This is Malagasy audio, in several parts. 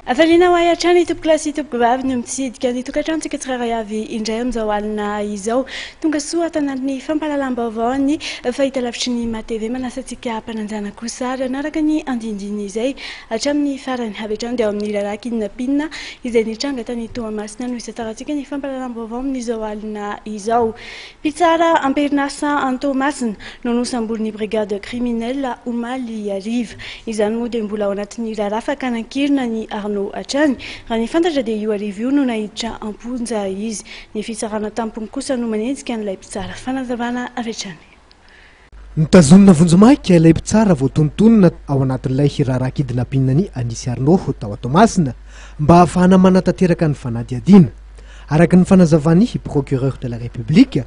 Afalina wa yatrany topoklasy topokavavy no mitsidika ny tokantranotsika tsirairay avy indray amin'izao alina izao. Tonga soa tanaty fampahalalam-baovao ny fahita lavitry ny matv manasantsika hampananjana kosa ary anaraka ny andindiny izay hatramin'ny farany avy hatrany dia ao amin'ny lalàna kidinapinina izay nitranga tany Toamasina no isatsaratsika ny fampahalalam-baovao amin'izao alina izao. Mpitsara am-perinasa Toamasina no nosamborin'ny brigade criminelle omaly ariva. Izany moa dia mbola ao anatin'ny lalàna fakanankirina ny atrany raha ny fantatra dia io arivo io no nahiditra amponja izy. Ny fitsarana tampony kosa no manenjika n'ilay mpitsara fanazavana avy hatrany. Nitazomina vonjomaika ilay mpitsara voatontonona ao anatin'ilay hiraharaha kidinapinina ny Anisy Arnaud tao Toamasina mba ahafahana manatanteraka ny fanadihadiana. Araka ny fanazavany procureur de la République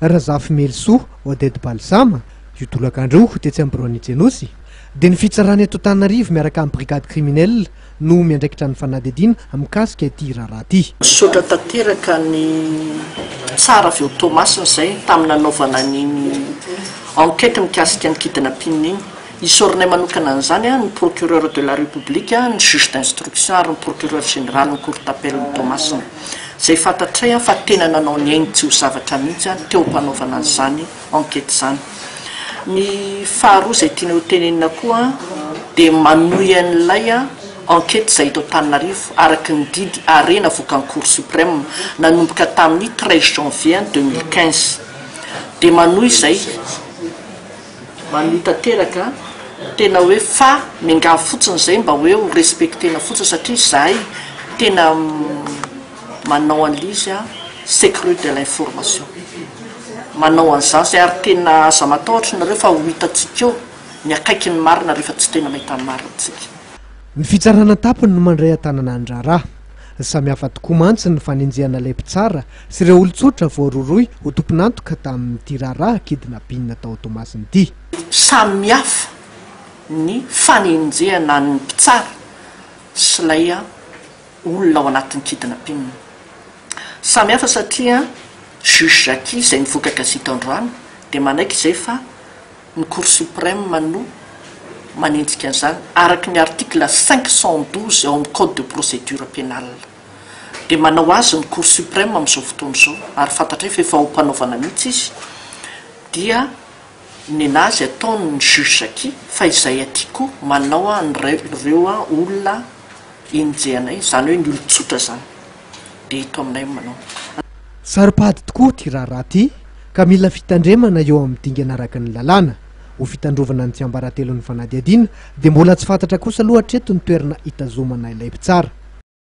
Razafy Melso Oded Balsama io tolakandro tetsy amin'ny Jenosy dia ny fitsarany eto Antananarivo miaraka amin'ny brigade criminelle no miandraikitra ny fanadihadiana mikasika ity raharaha ity. Misaotra tanteraka ny tsara avy eo Toamasina izay tamin'ny nanaovana ny enquête mikasika ny kidinapinina iny. Isorinay manokana an'izany ny procureur de la République, ny juge d'instruction ary ny procureur général ny cour d'appel ny Toamasina. Izay fantatray fa tena nanao ny ainy tsy ho zavatra mihitsy teo ampanaovana an'izany enquête izany. Ny faharoa izay tiana ho tenenina koa dia manohy an'ilay enquête izay eto Antananarivo araka ny didy arena avoaka ny Cour suprême nanomboka tamin'ny 13 janvier 2015. Dia manohy izay manohy tanteraka tena hoe fa miangavy fotsiny izay mba hoe ho respectena fotsiny satria izahay tena manao an'izy sécurité de l'information. Manao an'izany izay ary tena aza matahotra nareo fa ho hitantsika eo ny akaiky ny marina rehefa tsy tena mahita ny marina antsika. Ny fitsarana tampony no mandray an-tanana ny raharaha. Samihafa tokoa mantsy ny fanenjehana ilay mpitsara sy ireo olon-tsotra voaroroy ho tomponantoka tamin'ity raharaha kidinapinina tao Toamasina ity. Samihafa ny fanenjehana ny mpitsara sy ilay olona ao anatin'ny kidinapinina. Samihafa satria juge Jackie izay nivoaka gazety Androany dia manaiky izay fa ny Cour suprême manenjika an'izany araka ny article 512 ao amin'ny code de procédure pénale. Dia manao azy ny Cour suprême amin'izao fotoana izao ary fantatray fa efa ho mpanaovana mihitsy izy dia nenazy ataony juge Jackie fa izay aty koa manao ireo olona enjehanay izany hoe ny olon-tsotra izany dia ito aminay manao. Saripady tokoa ty raharaha ty ka mila fitandremana eo amin'ny dingana araka ny lalàna ho fitandrovana ny tsiambaratelon'ny fanadihadiana dia mbola tsy fantatra kosa loatra eto ny toerana hitazomana ilay mpitsara.